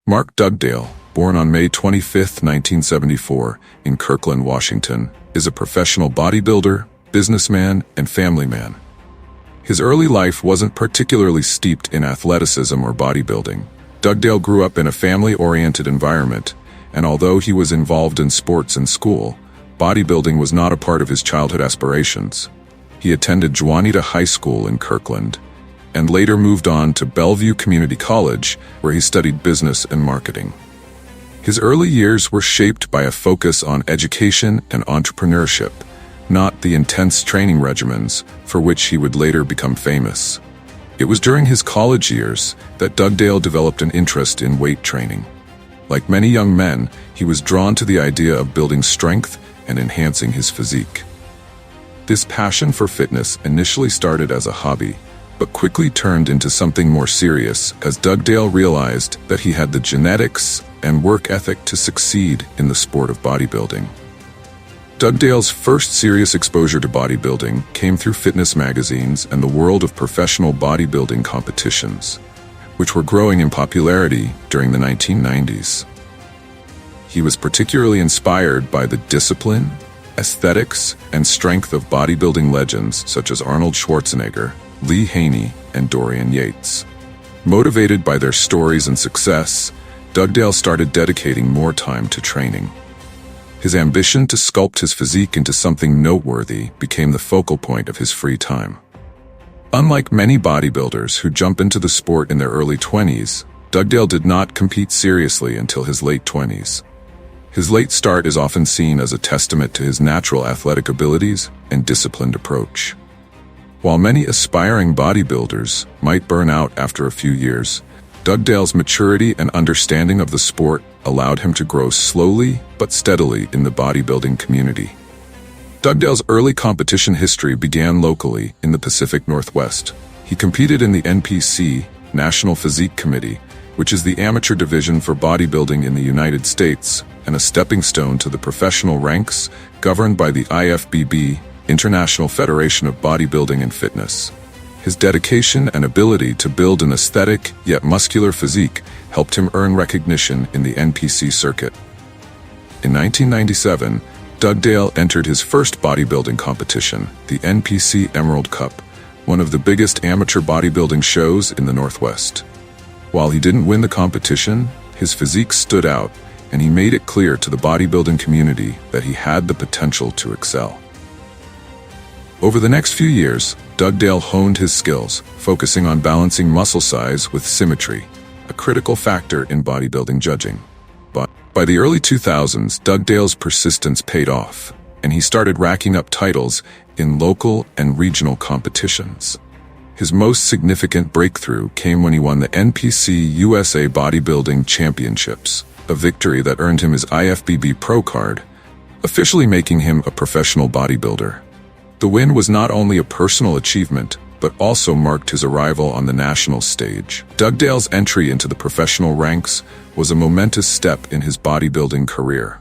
Mark Dugdale, born on May 25, 1974, in Kirkland, Washington, is a professional bodybuilder, businessman, and family man. His early life wasn't particularly steeped in athleticism or bodybuilding. Dugdale grew up in a family-oriented environment, and although he was involved in sports in school, bodybuilding was not a part of his childhood aspirations. He attended Juanita High School in Kirkland, and later moved on to Bellevue Community College, where he studied business and marketing. His early years were shaped by a focus on education and entrepreneurship, not the intense training regimens for which he would later become famous. It was during his college years that Dugdale developed an interest in weight training. Like many young men, he was drawn to the idea of building strength and enhancing his physique. This passion for fitness initially started as a hobby, but quickly turned into something more serious as Dugdale realized that he had the genetics and work ethic to succeed in the sport of bodybuilding. Dugdale's first serious exposure to bodybuilding came through fitness magazines and the world of professional bodybuilding competitions, which were growing in popularity during the 1990s. He was particularly inspired by the discipline, aesthetics, and strength of bodybuilding legends such as Arnold Schwarzenegger, Lee Haney, and Dorian Yates. Motivated by their stories and success, Dugdale started dedicating more time to training. His ambition to sculpt his physique into something noteworthy became the focal point of his free time. Unlike many bodybuilders who jump into the sport in their early 20s, Dugdale did not compete seriously until his late 20s. His late start is often seen as a testament to his natural athletic abilities and disciplined approach. While many aspiring bodybuilders might burn out after a few years, Dugdale's maturity and understanding of the sport allowed him to grow slowly but steadily in the bodybuilding community. Dugdale's early competition history began locally in the Pacific Northwest. He competed in the NPC, National Physique Committee, which is the amateur division for bodybuilding in the United States and a stepping stone to the professional ranks governed by the IFBB, International Federation of Bodybuilding and Fitness. His dedication and ability to build an aesthetic yet muscular physique helped him earn recognition in the NPC circuit. In 1997, Dugdale entered his first bodybuilding competition, the NPC Emerald Cup, one of the biggest amateur bodybuilding shows in the Northwest. While he didn't win the competition, his physique stood out, and he made it clear to the bodybuilding community that he had the potential to excel. Over the next few years, Dugdale honed his skills, focusing on balancing muscle size with symmetry, a critical factor in bodybuilding judging. But by the early 2000s, Dugdale's persistence paid off, and he started racking up titles in local and regional competitions. His most significant breakthrough came when he won the NPC USA Bodybuilding Championships, a victory that earned him his IFBB Pro card, officially making him a professional bodybuilder. The win was not only a personal achievement, but also marked his arrival on the national stage. Dugdale's entry into the professional ranks was a momentous step in his bodybuilding career.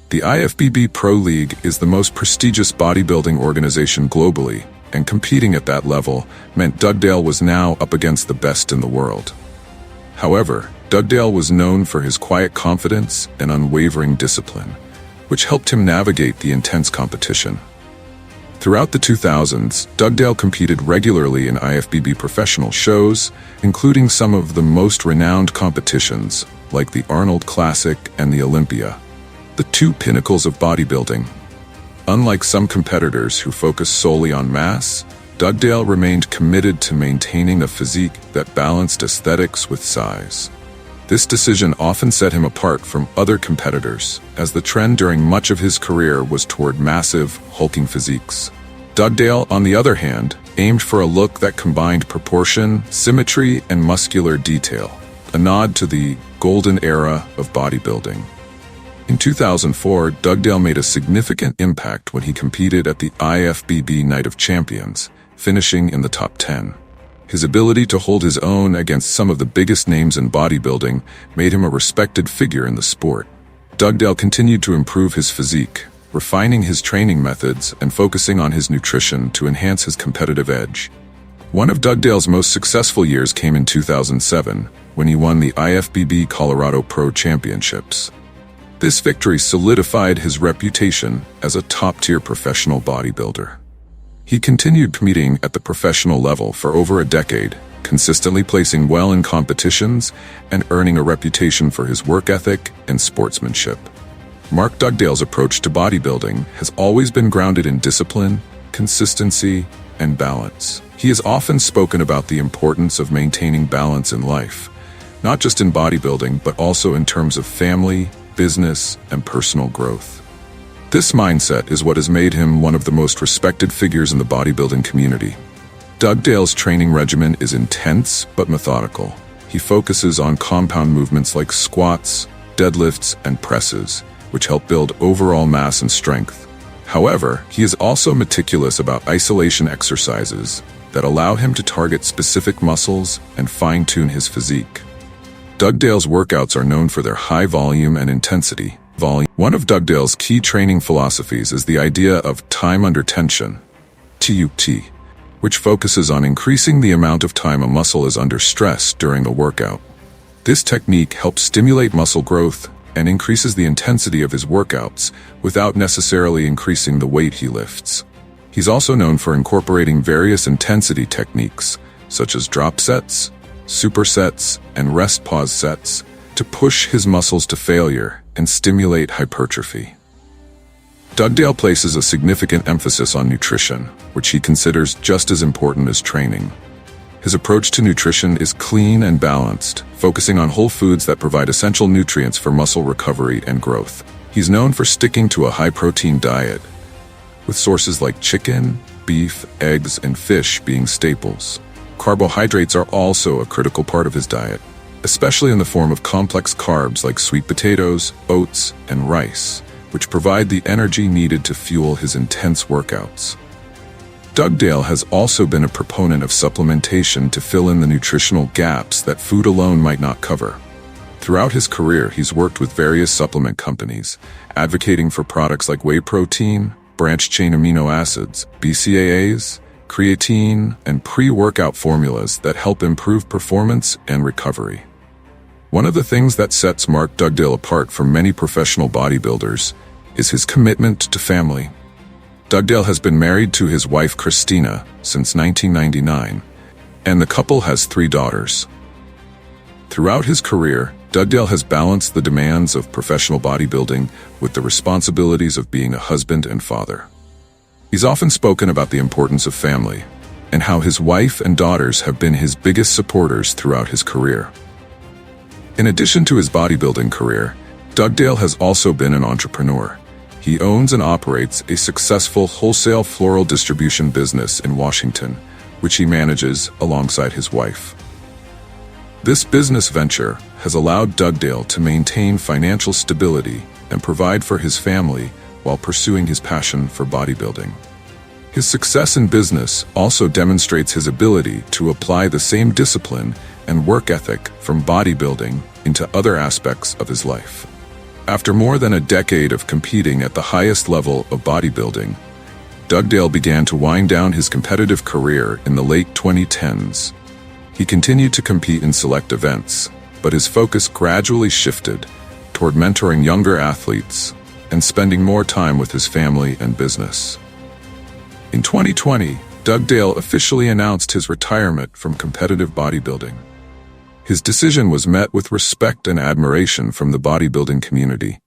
The IFBB Pro League is the most prestigious bodybuilding organization globally, and competing at that level meant Dugdale was now up against the best in the world. However, Dugdale was known for his quiet confidence and unwavering discipline, which helped him navigate the intense competition. Throughout the 2000s, Dugdale competed regularly in IFBB professional shows, including some of the most renowned competitions, like the Arnold Classic and the OLYMPIA, the two pinnacles of bodybuilding. Unlike some competitors who focus solely on mass, Dugdale remained committed to maintaining a physique that balanced aesthetics with size. This decision often set him apart from other competitors, as the trend during much of his career was toward massive, hulking physiques. Dugdale, on the other hand, aimed for a look that combined proportion, symmetry, and muscular detail, a nod to the golden era of bodybuilding. In 2004, Dugdale made a significant impact when he competed at the IFBB Night of Champions, finishing in the top 10. His ability to hold his own against some of the biggest names in bodybuilding made him a respected figure in the sport. Dugdale continued to improve his physique, refining his training methods and focusing on his nutrition to enhance his competitive edge. One of Dugdale's most successful years came in 2007, when he won the IFBB Colorado Pro Championships. This victory solidified his reputation as a top-tier professional bodybuilder. He continued competing at the professional level for over a decade, consistently placing well in competitions and earning a reputation for his work ethic and sportsmanship. Mark Dugdale's approach to bodybuilding has always been grounded in discipline, consistency, and balance. He has often spoken about the importance of maintaining balance in life, not just in bodybuilding, but also in terms of family, business, and personal growth. This mindset is what has made him one of the most respected figures in the bodybuilding community. Dugdale's training regimen is intense but methodical. He focuses on compound movements like squats, deadlifts, and presses, which help build overall mass and strength. However, he is also meticulous about isolation exercises that allow him to target specific muscles and fine-tune his physique. Dugdale's workouts are known for their high volume and intensity. One of Dugdale's key training philosophies is the idea of time under tension, TUT, which focuses on increasing the amount of time a muscle is under stress during a workout. This technique helps stimulate muscle growth and increases the intensity of his workouts without necessarily increasing the weight he lifts. He's also known for incorporating various intensity techniques, such as drop sets, supersets, and rest pause sets, to push his muscles to failure and stimulate hypertrophy. Dugdale places a significant emphasis on nutrition, which he considers just as important as training. His approach to nutrition is clean and balanced, focusing on whole foods that provide essential nutrients for muscle recovery and growth. He's known for sticking to a high-protein diet, with sources like chicken, beef, eggs, and fish being staples. Carbohydrates are also a critical part of his diet, especially in the form of complex carbs like sweet potatoes, oats, and rice, which provide the energy needed to fuel his intense workouts. Dugdale has also been a proponent of supplementation to fill in the nutritional gaps that food alone might not cover. Throughout his career, he's worked with various supplement companies, advocating for products like whey protein, branched-chain amino acids, BCAAs, creatine, and pre-workout formulas that help improve performance and recovery. One of the things that sets Mark Dugdale apart from many professional bodybuilders is his commitment to family. Dugdale has been married to his wife Christina since 1999, and the couple has 3 daughters. Throughout his career, Dugdale has balanced the demands of professional bodybuilding with the responsibilities of being a husband and father. He's often spoken about the importance of family, and how his wife and daughters have been his biggest supporters throughout his career. In addition to his bodybuilding career, Dugdale has also been an entrepreneur. He owns and operates a successful wholesale floral distribution business in Washington, which he manages alongside his wife. This business venture has allowed Dugdale to maintain financial stability and provide for his family while pursuing his passion for bodybuilding. His success in business also demonstrates his ability to apply the same discipline and work ethic from bodybuilding into other aspects of his life. After more than a decade of competing at the highest level of bodybuilding, Dugdale began to wind down his competitive career in the late 2010s. He continued to compete in select events, but his focus gradually shifted toward mentoring younger athletes and spending more time with his family and business. In 2020, Dugdale officially announced his retirement from competitive bodybuilding. His decision was met with respect and admiration from the bodybuilding community,